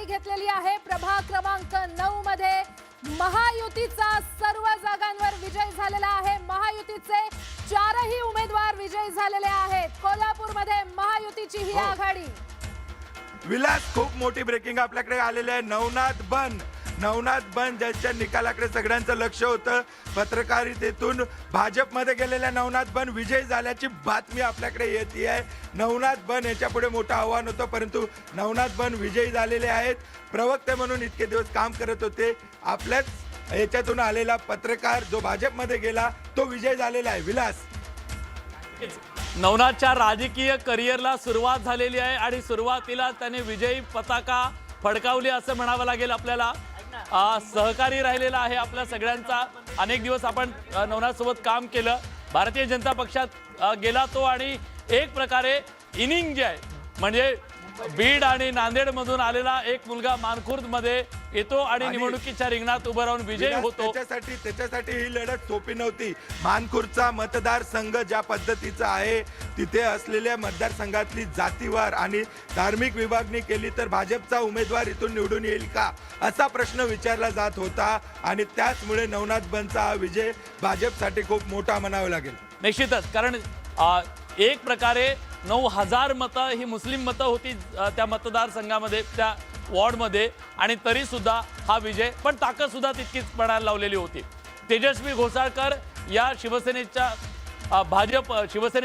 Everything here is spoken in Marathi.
आघाडी घेतलेली आहे। प्रभाग क्रमांक 9 मध्ये महायुतीचा सर्व जागांवर विजय झालेला आहे। महायुतीचे 4ही उमेदवार विजयी झालेले आहेत। कोल्हापूरमध्ये महायुतीची ही आघाडी। विलास, खूप मोठी ब्रेकिंग आपल्याकडे आलेली आहे। नवनाथ बन ज्याच्या निकालाकडे सगळ्यांचं लक्ष होतं। पत्रकारितेतून भाजपमध्ये गेलेल्या नवनाथ बन विजयी झाल्याची बातमी आपल्याकडे येते आहे। नवनाथ बन याच्या पुढे मोठं आव्हान होतं, परंतु नवनाथ बन विजयी झालेले आहेत। प्रवक्ते म्हणून इतके दिवस काम करत होते। आपल्याच याच्यातून आलेला पत्रकार जो भाजपमध्ये गेला तो विजयी झालेला आहे। विलास, नवनाथच्या राजकीय करिअरला सुरुवात झालेली आहे आणि सुरुवातीला त्याने विजयी पताका फडकावली असं म्हणावं लागेल आपल्याला। सहकारी राहिलेला आहे आपल्या सगळ्यांचा। अनेक दिवस आपण नवनाथ सोबत काम केलं। भारतीय जनता पक्षात गेला तो आणि एक प्रकारे इनिंग जे आहे म्हणजे बीड आणि नांदेड मधून आलेला एक मुलगा मानखुर्द मध्ये येतो आणि निवडणुकीच्या रिंगणात उभं राहून विजयी होतो। त्याच्यासाठी ही लढत सोपी नव्हती। मानखुर्दचा मतदारसंघ ज्या पद्धतीचा आहे, तिथे असलेल्या मतदारसंघातली जातीवार आणि धार्मिक विभागणी केली तर भाजपचा उमेदवार इथून निवडून येईल का असा प्रश्न विचारला जात होता आणि त्याचमुळे नवनाथ बनचा हा विजय भाजपसाठी खूप मोठा म्हणावा लागेल। निश्चितच, कारण एक प्रकारे 9000 मतं ही मुस्लिम मतं होती त्या मतदारसंघामध्ये, त्या वॉर्डमध्ये, आणि तरी सुद्धा हा विजय, पण ताकद सुद्धा तितकीच पणाला लावलेली होती। तेजस्वी घोसाळकर या शिवसेनेच्या शिवसेने